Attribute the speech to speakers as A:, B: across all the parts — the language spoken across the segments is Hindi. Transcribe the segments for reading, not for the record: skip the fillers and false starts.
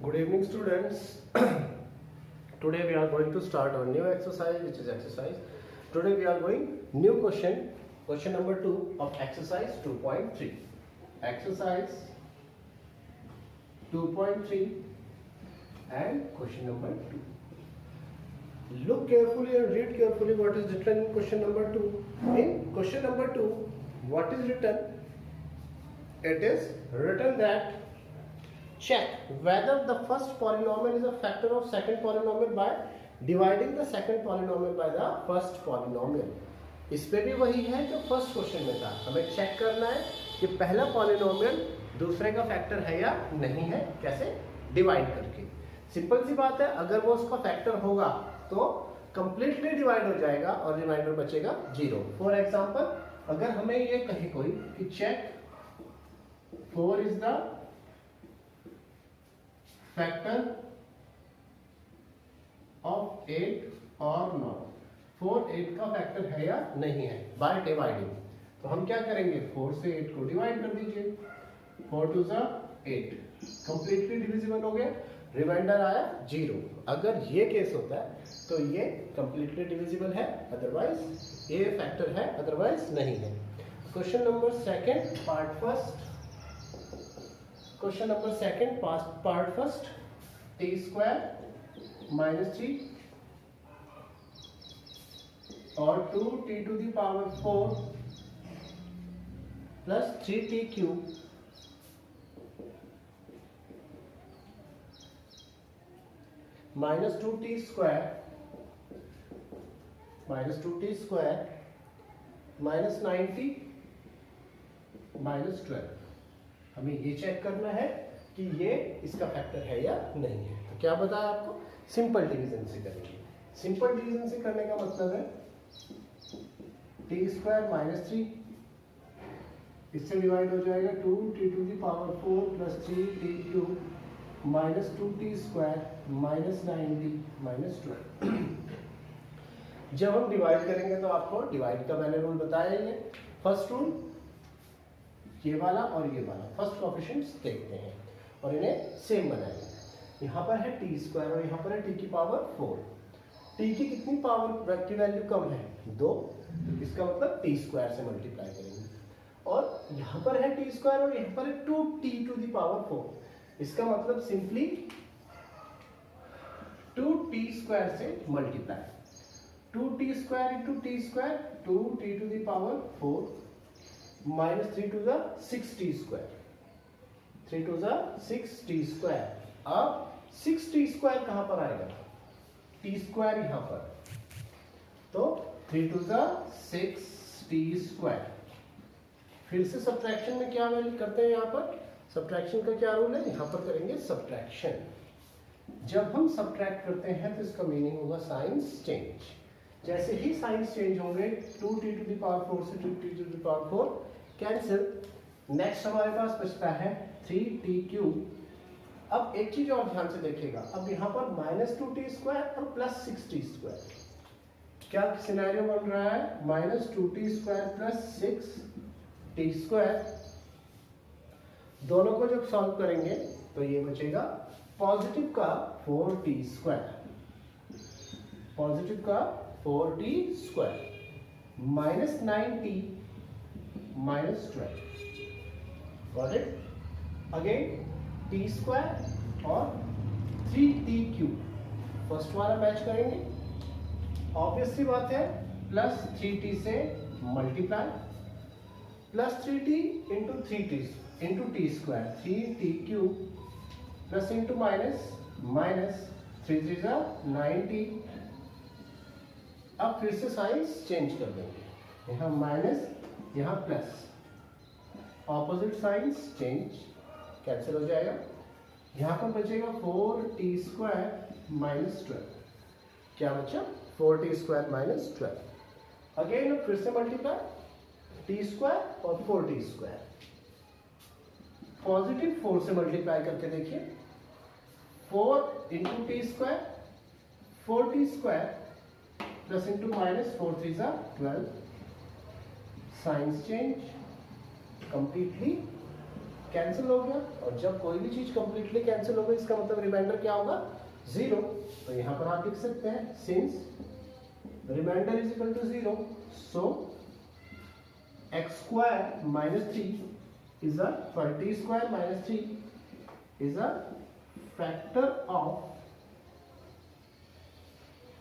A: Good evening, students. Today we are going to start our new exercise, which is exercise. Today we are going new question, question number 2 of exercise 2.3. Exercise 2.3 and question number 2. Look carefully and read carefully what is written in question number 2. In question number 2, what is written? It is written that check whether the first polynomial is a factor of second polynomial by dividing the second polynomial by the first polynomial. इस पे भी वही है जो फर्स्ट क्वेश्चन में था. हमें चेक करना है कि पहला पॉलिनोमियल दूसरे का फैक्टर है या नहीं है. कैसे? डिवाइड करके. सिंपल सी बात है, अगर वो उसका फैक्टर होगा तो कंप्लीटली डिवाइड हो जाएगा और रिमाइंडर बचेगा 0. फॉर एग्जांपल, अगर हमें ये कहे कोई कि check 4 is the factor of 8 और नॉट. 4 8 का फैक्टर है या नहीं है बाय डिवाइडिंग. तो हम क्या करेंगे? 4 से 8 को डिवाइड कर दीजिए. 4 टू ज़ा 8 कंप्लीटली डिविजिबल हो गया. रिमाइंडर आया 0. अगर ये केस होता है तो ये कंप्लीटली डिविजिबल है, अदरवाइज ये फैक्टर है, अदरवाइज नहीं है. Question number second part first. Question number second part first. T square minus 3 और 2t to the power 4 plus 3t cube minus 2t square minus 90 minus 12. हमें ये चेक करना है कि ये इसका फैक्टर है या नहीं है. तो क्या बताया आपको? सिंपल डिवीजन से करेंगे. सिंपल डिवीजन से करने का मतलब है टी स्क्वायर माइनस 3 इससे डिवाइड हो जाएगा 2t to the power 4 plus 3t cube minus 2t square minus 90 minus 12. जब हम डिवाइड करेंगे तो आपको डिवाइड का मैंने रूल बताया ही है. फर्स्ट रूल ये वाला और ये वाला फर्स्ट कोएफिशिएंट्स देखते हैं और इन्हें सेम बनाएंगे. यहाँ पर है टी स्क्वायर और यहाँ पर है टी की पावर 4. टी की कितनी पावर की वैल्यू कम है? 2. तो इसका मतलब टी स्क्वायर से मल्टीप्लाई करेंगे. और यहाँ पर है टी स्क्वायर और यहाँ पर है 2t टू द पावर 4. इसका मतलब सिंपली 2t स्क्वायर से multiply. 2t square into T square 2t to the power 4 minus 3 to the 6t square 3 to the 6t square. अब 6t स्क्वायर कहां पर आएगा? t स्क्वायर यहां पर. तो 3 टू द 6t स्क्वायर. फिर से सब्ट्रैक्शन में क्या वैल्यू करते हैं? यहाँ पर सब्ट्रैक्शन का क्या रूल है? यहाँ पर करेंगे सब्ट्रैक्शन. जब हम सब्ट्रैक्ट करते हैं तो इसका मीनिंग होगा साइंस चेंज. जैसे ही साइंस चेंज होंगे 2t टू द पावर 4 से 2t to the power 4 cancel. Next हमारे पास बचता है 3t क्यूब. अब एक चीज और ध्यान से देखिएगा. अब यहाँ पर माइनस 2t स्क्वायर और प्लस 6t स्क्वायर. क्या सिनेरियो बन रहा है? Minus 2t square plus 6t square. दोनों को जब सॉल्व करेंगे तो ये बचेगा पॉजिटिव का 4t स्क्वायर. पॉजिटिव का 4t square minus 9t minus 12. Got it? Again t square और 3t क्यूब. फर्स्ट वाला मैच करेंगे. ऑब्वियस सी बात है, प्लस 3t से multiply plus 3t into 3t into T square 3t cube plus into minus minus 3 3 जा 90. अब फिर से साइंस चेंज कर देंगे. यहाँ माइनस यहाँ plus. Opposite science change cancel हो जाएगा. यहाँ पर बचेगा 4t स्क्वायर माइनस 12. क्या बचा? 4t square minus 12. अगेन फिर से मल्टीप्लाई t स्क्वायर और 4t स्क्वायर. पॉजिटिव 4 से मल्टीप्लाई करके देखिए. 4 into T square 4t square plus into minus 4 3 जा 12. साइंस चेंज completely कैंसिल हो गया, और जब कोई भी चीज कंप्लीटली कैंसिल हो गई इसका मतलब रिमाइंडर क्या होगा, 0। तो यहाँ पर आप लिख सकते हैं since remainder is equal to 0, so x square minus 3 is a t square minus 3 is a factor of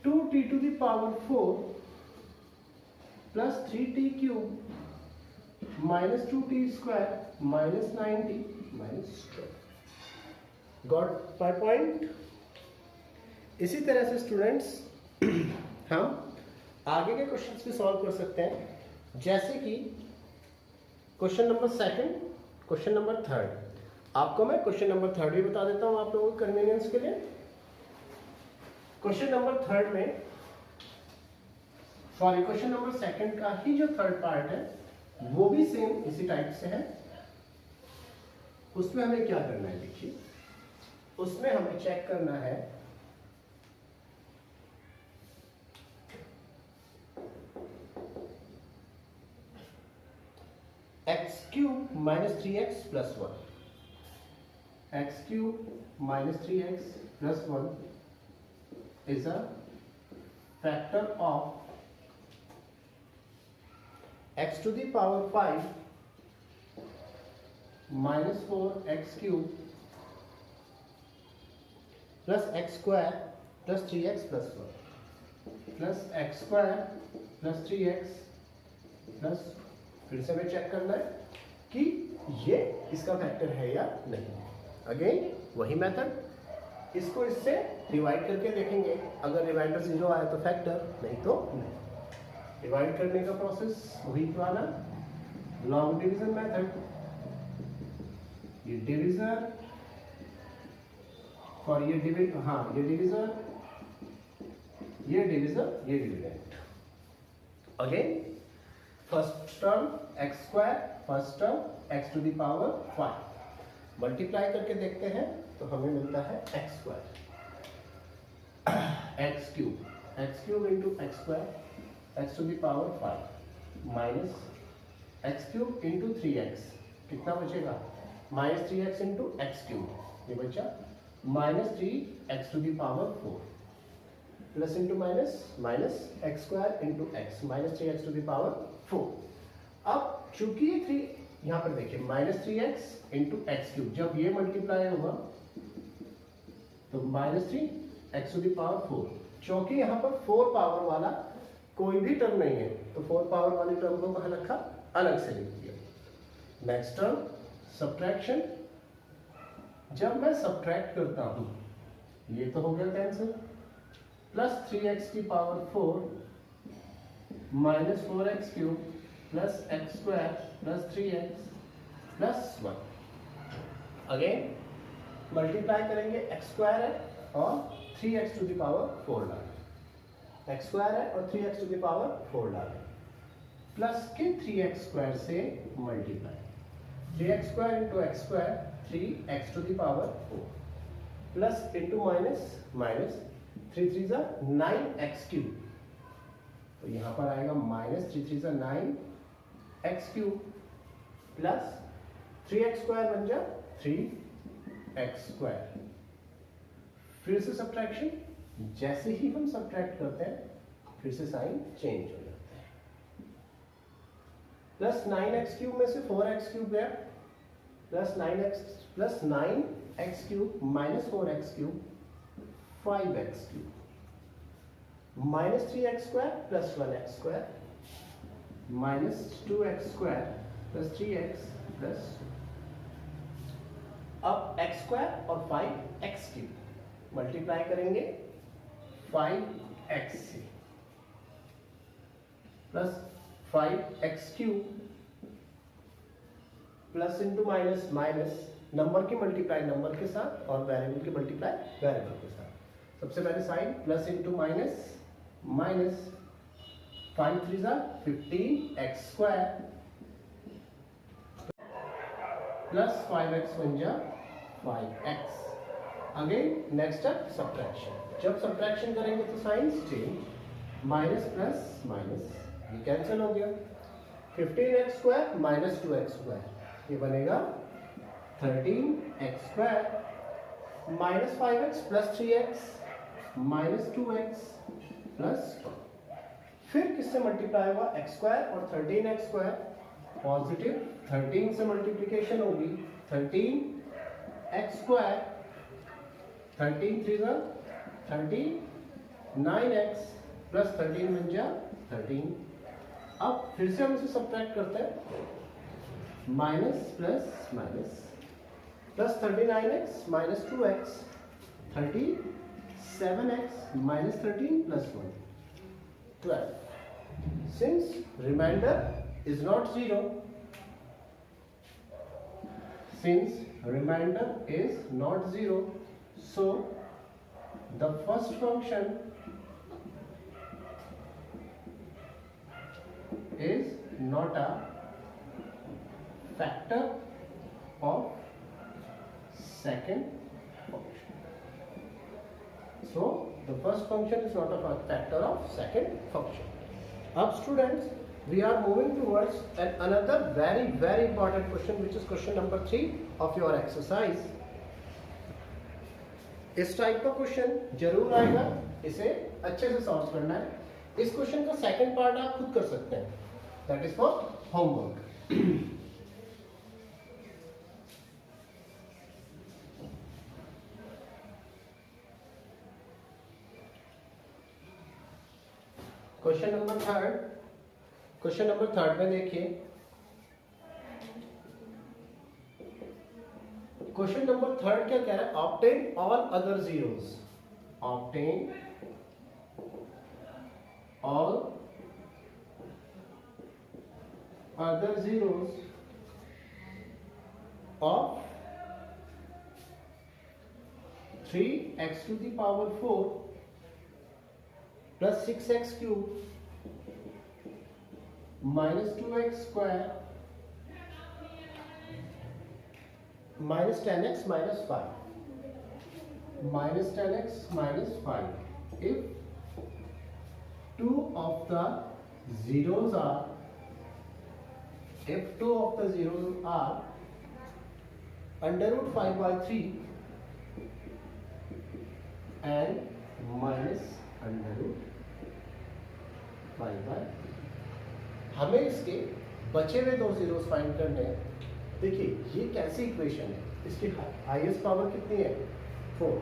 A: 2t to the power 4 plus 3t cube minus 2t square minus 9t minus 12। Got my point. इसी तरह से स्टूडेंट्स हम आगे के क्वेश्चंस भी सॉल्व कर सकते हैं, जैसे कि क्वेश्चन नंबर 2, क्वेश्चन नंबर 3। आपको मैं क्वेश्चन नंबर 3 भी बता देता हूं आप लोगों के कन्वीनियंस के लिए। क्वेश्चन नंबर 3 में, सॉरी क्वेश्चन नंबर 2 का ही जो थर्ड पार्ट है वो भी सेम इसी टाइप से है। उसमें हमें क्या करना है, देखिए उसमें हमें चेक करना है x cube minus 3x plus 1, x cube minus 3x plus 1 is a factor of x to the power 5 minus 4x cube plus x square plus 3x plus 1 plus x square plus 3x plus, फिर से हमें चेक करना है कि ये इसका फैक्टर है या नहीं। अगेन वही मेथड, इसको इससे डिवाइड करके देखेंगे, अगर रिमाइंडर 0 आया तो फैक्टर, नहीं तो नहीं। डिवाइड करने का प्रोसेस वही पुराना लॉन्ग डिवीजन मेथड, ये डिविजर और ये डिविजर, हाँ ये डिविजर, ये डिविजर, ये dividend. Again first term x square, first term x to the power 5, multiply करके देखते हैं तो हमें मिलता है x square, x cube into x square x to the power 5 minus x cube into 3x, कितना बचेगा, minus 3x into x cube, ये बचा minus 3x to the power 4 plus into minus minus x square into x minus 3x to the power 4। अब चूंकि ये 3 यहां पर देखिए minus 3x into x cube, जब ये मल्टीप्लाई होगा तो minus 3x to the power 4, क्योंकि यहां पर 4 पावर वाला कोई भी टर्म नहीं है तो 4 पावर वाली टर्म को कहां रखा, अलग से लिख दिया। नेक्स्ट टर्म सब्ट्रैक्शन, जब मैं सब्ट्रैक्ट करता हूं ये तो हो गया कैंसिल, प्लस 3x की power 4 minus 4x cube plus x square plus 3x plus 1। Again multiply करेंगे, एक्स स्क्वायर है और 3x टू द पावर 4 डालें, एक्स स्क्वायर है और 3x टू द पावर 4 डालें, प्लस के 3x स्क्वायर से multiply, 3x square into x square 3x to the power 4 plus into minus minus 3 3 जा 9x क्यूब, तो यहां पर आएगा माइनस 3 3 जा 9x cube plus 3x square बन जा 3x स्क्वायर। फिर से सब्ट्रैक्शन, जैसे ही हम सब्ट्रैक्ट करते हैं फिर से साइन चेंज हो जाता है, प्लस 9x क्यूब में से 4x क्यूब गया, plus 9x cube minus 4x cube 5x cube minus 3x square plus 1x square minus 2x square plus 3x plus, अब x स्क्वायर और 5x क्यूब मल्टीप्लाई करेंगे 5x से plus 5x cube plus into minus minus, number की मल्टीप्लाई नंबर के साथ और वेरिएबल की मल्टीप्लाई वेरिएबल के साथ। सबसे पहले sign plus into minus minus 5 3 जा 15x स्क्वायर प्लस 5x बन जा 5x। Again next step subtraction, जब सब्ट्रैक्शन करेंगे तो sign change, minus plus minus ये कैंसिल हो गया, 15x square minus 2x square ये बनेगा 13x square minus 5x plus 3x minus 2x plus 1. फिर किससे मल्टीप्लाई हुआ? x स्क्वायर और 13x स्क्वायर, पॉजिटिव 13 से मल्टीप्लिकेशन होगी 13x स्क्वायर, 13 3 13 9x प्लस 13 बन जा 13. अब फिर से हम इसे सब्ट्रैक्ट करते हैं, minus plus minus plus 39x minus 2x 37x minus 13 plus 1 12. Since remainder is not 0, so the first function is not a factor of second function. So the first function is not a factor of second function. अब students, we are moving towards another very important question, which is question number 3 of your exercise. इस टाइप का क्वेश्चन जरूर आएगा, इसे अच्छे से सॉल्व करना है. इस क्वेश्चन का सेकंड पार्ट आप खुद कर सकते हैं, that is for homework. Question number third में देखिए, क्वेश्चन नंबर थर्ड क्या कह रहा है? Obtain all other zeros, obtain all other zeros of 3x to the power 4 plus 6x cube minus 2x square minus 10x minus 5 minus 10x minus 5 if two of the zeros are under root 5 by 3 and minus under root 5 by 3. हमें इसके बचे हुए दो जीरोस फाइंड करने हैं. देखिए ये कैसी इक्वेशन है, इसकी हाईएस्ट पावर कितनी है? 4.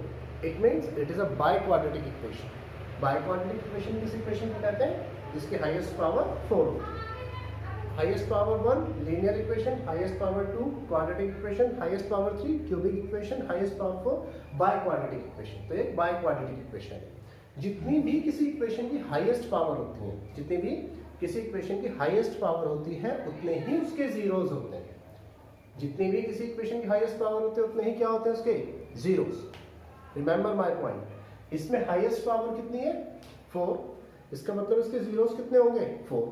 A: It means it is a by quadratic equation. By quadratic equation किस इक्वेशन को कहते हैं? जिसकी हाईएस्ट पावर 4 हो. Highest power 1 linear equation, highest power 2 quadratic equation, highest power 3 cubic equation, highest power 4 by quadratic equation. तो एक बाई क्वाड्रेटिक इक्वेशन है. जितनी भी किसी इक्वेशन की हाईएस्ट पावर होती है, जितनी भी किसी इक्वेशन की हाईएस्ट पावर होती है, उतने ही उसके जीरोस होते हैं. जितनी भी किसी इक्वेशन की हाईएस्ट पावर होती है, उतने ही क्या होते हैं उसके जीरोस. Remember my point. इसमें हाईएस्ट पावर कितनी है? 4. इसका मतलब इसके जीरोस कितने होंगे? 4.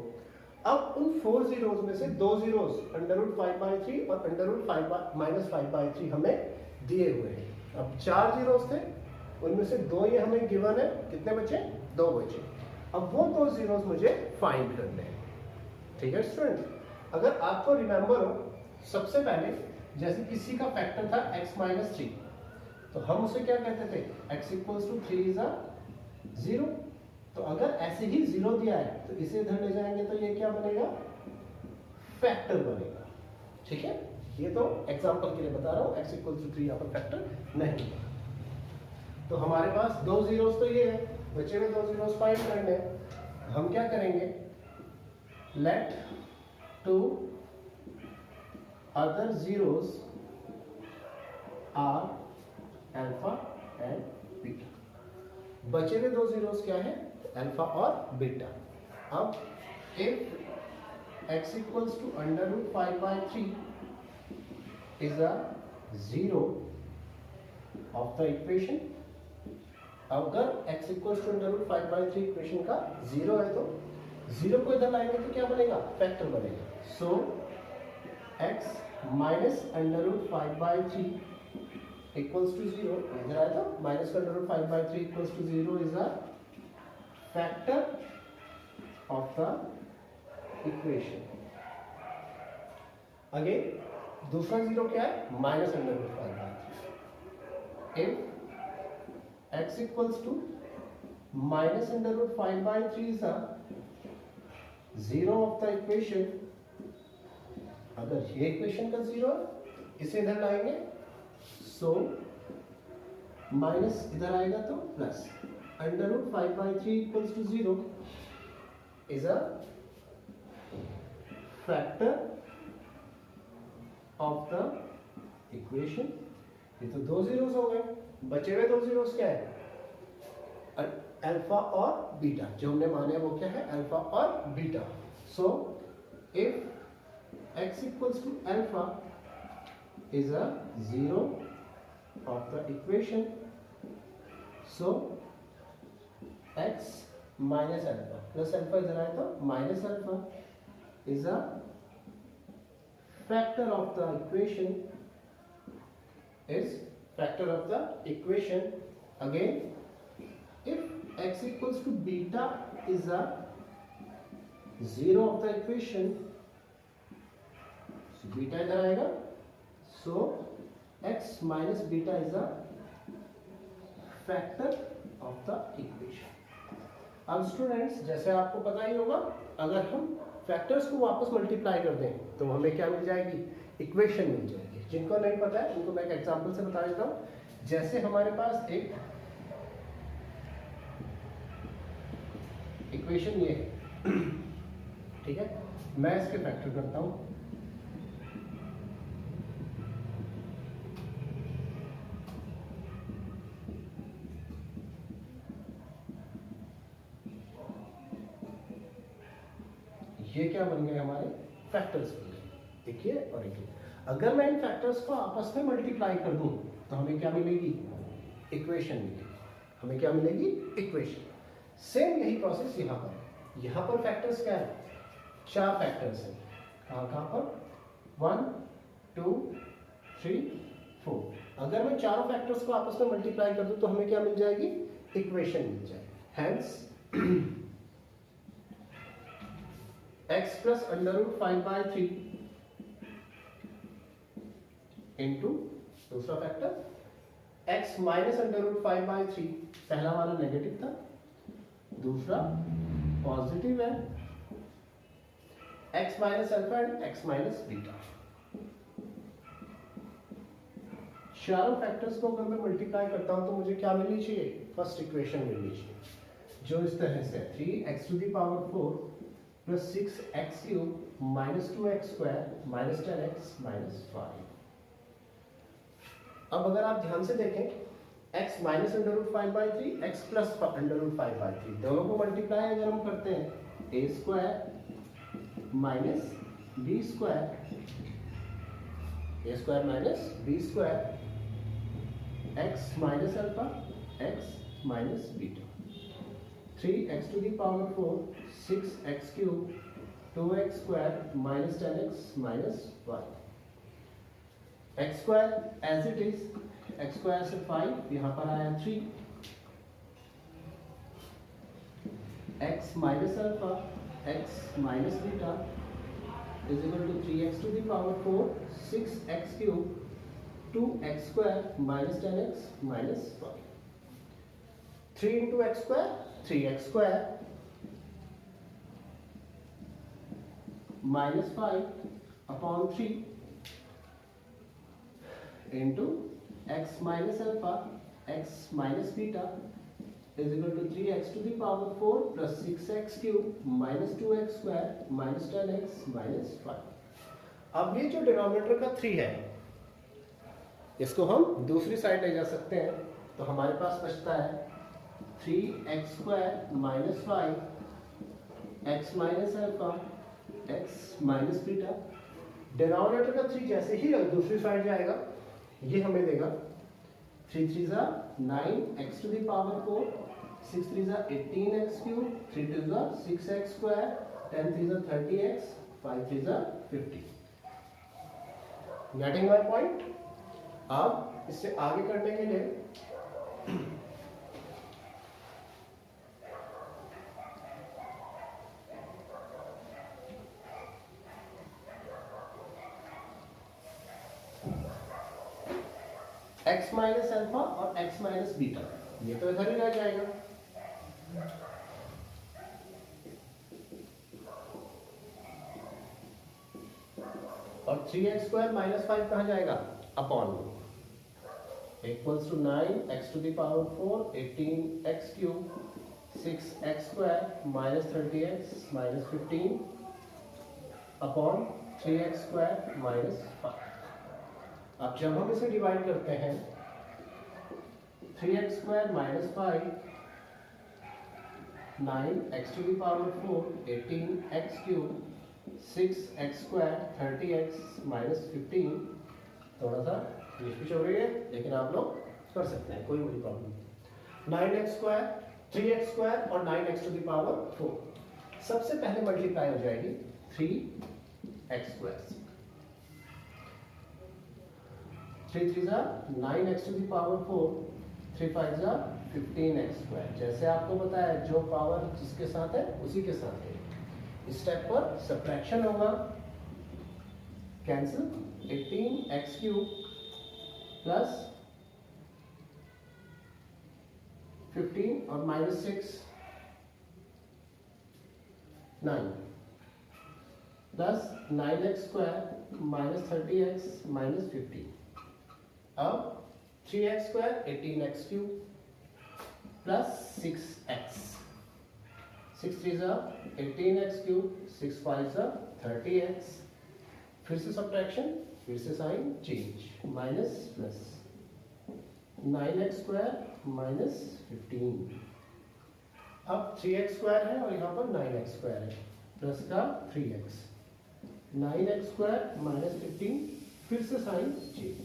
A: अब उन 4 जीरोस में से दो जीरोस अंडर रूट 5 बाई 3 और अंडर रूट 5 माइनस 5 बाई 3 हमें दिए हुए हैं. अब 4 जीरोस थे, उनमें से दो ये हमें गिवन है. कितने बचे? 2 बचे. अब वो दो जीरोस मुझे फाइंड करने हैं. ठीक है स्टूडेंट. अगर आपको रिमेंबर हो, सबसे पहले जैसे किसी का फैक्टर था x माइनस 3, तो हम उसे क्या कहते थे? x equals to 3 is a 0. तो अगर ऐसे ही 0 दिया है तो इसे इधर ले जाएंगे तो ये क्या बनेगा? फैक्टर बनेगा. ठीक है, ये तो एग्जांपल के लिए बता रहा हूं. x इक्वल्स टू 3 यहाँ पर फैक्टर नहीं. तो हमारे पास दो जीरोस तो ये है, बचे हुए दो जीरोस फाइंड करने हैं. हम क्या करेंगे? Let two other zeros are alpha and beta. बचे हुए दो जीरोस क्या है? अल्फा और बीटा. अब if x equals to under root 5 by 3 is a zero of the equation. अगर x equals to under root 5 by 3 equation का जीरो है, तो जीरो को इधर लाएंगे तो क्या बनेगा? फैक्टर बनेगा. So x minus under root 5 by 3 equals to 0. इधर आया तो minus under root 5 by 3 equals to 0 is a factor of the equation. Again, दूसरा जीरो क्या है, minus under root 5/3। If x equals to minus under root 5/3 is a zero of the equation, अगर ये इक्वेशन का जीरो है इसे इधर लाएंगे, सो माइनस इधर आएगा तो plus under root 5/3 equals to zero is a factor of the equation. ये तो दो जीरोस हो गए, बचे हुए दो जीरोस क्या है, अल्फा और बीटा, जो हमने माने वो क्या है, अल्फा और beta. So if x equals to alpha is a zero of the equation, so x minus alpha plus alpha इधर आए तो minus alpha is a factor of the equation, is factor of the equation. Again, if x equals to beta is a zero of the equation, so beta इधर आएगा, so x minus beta is a factor of the equation. अब स्टूडेंट्स, जैसे आपको पता ही होगा, अगर हम फैक्टर्स को वापस मल्टीप्लाई कर दें तो हमें क्या मिल जाएगी, इक्वेशन मिल जाएगी। जिनको नहीं पता है उनको मैं एक एग्जांपल से बता देता हूँ। जैसे हमारे पास एक इक्वेशन ये है, ठीक है, मैं इसके फैक्टर करता हूँ। ये क्या बन गए, हमारे फैक्टर्स बन गए, एक ये और एक ये। अगर मैं इन फैक्टर्स को आपस में मल्टीप्लाई कर दूं तो हमें क्या मिलेगी, इक्वेशन मिलेगी। हमें क्या मिलेगी, इक्वेशन। सेम यही प्रोसेस यहाँ पर। यहाँ पर फैक्टर्स क्या है, चार फैक्टर्स हैं। कहाँ पर, 1 2 3 4। अगर मैं चारों फैक्टर्स को आपस में मल्टीप्लाई कर दूं तो हमें क्या मिल जाएगी, इक्वेशन मिल जाएगी। Hence x plus under root 5/3 into दूसरा factor x minus under root 5/3, पहला वाला नेगेटिव था, दूसरा पॉजिटिव है, x minus alpha and x minus beta. चारों फैक्टर्स को अगर मैं मल्टीप्लाई करता हूं तो मुझे क्या मिलनी चाहिए, फर्स्ट इक्वेशन मिलनी चाहिए, जो इस तरह से 3x to the power 4 plus 6x cube minus 2x square minus 10x minus 5। अब अगर आप ध्यान से देखें, x minus under root 5/3, x plus under root 5/3, दोनों को मल्टीप्लाई अगर हम करते हैं, a square minus b square, a square minus b square, x minus alpha x minus beta, 3x to the power 4 6x cube 2x square minus 10x minus 5, x square as it is, x square से 5 यहाँ पर आया 3, x minus alpha x minus beta is equal to 3x to the power 4 6x cube 2x square minus 10x minus 5, 3 into x square 3x square minus 5 upon 3 into x minus alpha x minus beta is equal to 3x to the power 4 plus 6x cube minus 2x square minus 10x minus 5। अब ये जो डिनोमिनेटर का 3 है, इसको हम दूसरी साइड ले जा सकते हैं, तो हमारे पास बचता है 3x square minus 5 x minus alpha x minus beta. Denominator का 3 जैसे ही दूसरी साइड जाएगा, ये हमें देगा 3 3 जा 9x टू द पावर 4 6 3 जा 18x क्यूब 3 2 जा 6x स्क्वायर 10 3 जा 30x 5 3 जा 50। Getting my point. अब इससे आगे करने के लिए x माइनस अल्फा और x माइनस बीटा, ये तो इधर ही रह जाएगा। और 3x² माइनस 5 कहाँ जाएगा? Upon equals to 9x to the power 4 18x cube 6x² minus 30x minus 15 upon 3x² minus 5। अब जब हम इसे डिवाइड करते हैं 3x² minus 5 9x to the power 4 18x cube 6x² 30x minus 15, थोड़ा सा बीच हो रही है लेकिन आप लोग कर सकते हैं, कोई बड़ी प्रॉब्लम नहीं। 9x², 3x² और 9x टू द पावर 4, सबसे पहले मल्टीप्लाई हो जाएगी 3x²। 3 3 9x to the power 4, 3 5 15x²। जैसे आपको पता है जो पावर जिसके साथ है उसी के साथ है। इस स्टेप पर सब्ट्रैक्शन होगा, कैंसिल 18x क्यूब प्लस 15 और minus 6 9 plus 9x² minus 30x minus 15। अब 3x² 18x cube plus 6x, 6 3 18x cube 6 5 30x, फिर से सब्ट्रैक्शन, फिर से sign change, minus plus 9x² minus 15। अब 3x² है और यहाँ पर 9x² है, प्लस का 3x, 9x² माइनस 15, फिर से साइन चेंज,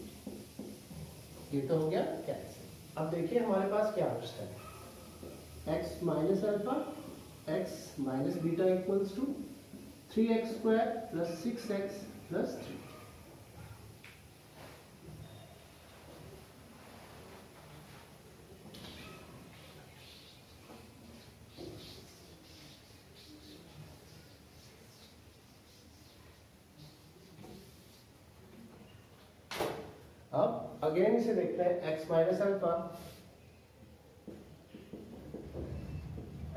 A: ये तो हो गया कैंसिल। अब देखिए हमारे पास क्या बचता है, x minus alpha x minus beta equals to 3x² plus 6x plus 3। अब अगेन इसे देखते हैं, x minus alpha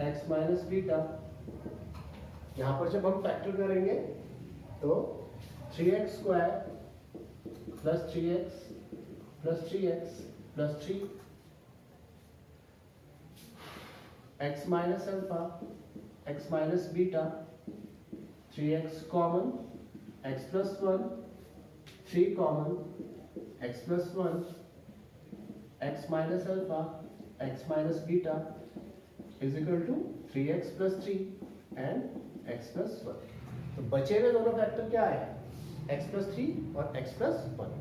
A: x minus beta, यहां पर जब हम फैक्टर करेंगे तो 3x² plus 3x plus 3x plus 3, x minus alpha x minus beta 3x common x plus 1, 3 common x plus 1, x minus alpha x minus beta is equal to 3x plus 3 and x plus 1। तो बचे हुए दोनों फैक्टर क्या है, x प्लस 3 और x प्लस 1।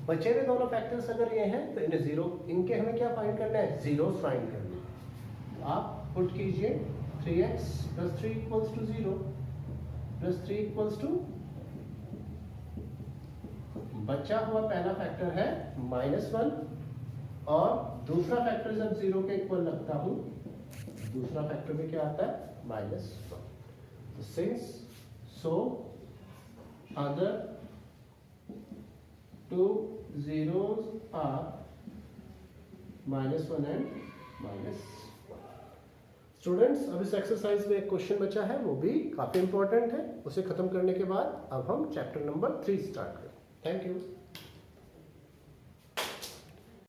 A: बचे हुए दोनों फैक्टर्स अगर ये हैं तो इन्हें जीरो, इनके हमें क्या फाइंड करना है, जीरोस फाइंड करना है। तो आप पुट कीजिए 3x plus 3 equals to 0 plus 3 equals to, बचा हुआ पहला फैक्टर है -1 और दूसरा फैक्टर जब 0 के इक्वल रखता हूं, दूसरा फैक्टर में क्या आता है, -1। तो since so other two zeros are -1 and -1। Students अब इस एक्सरसाइज में एक क्वेश्चन बचा है, वो भी काफी इंपॉर्टेंट है। उसे खत्म करने के बाद अब हम चैप्टर नंबर 3 स्टार्ट करें। Thank you.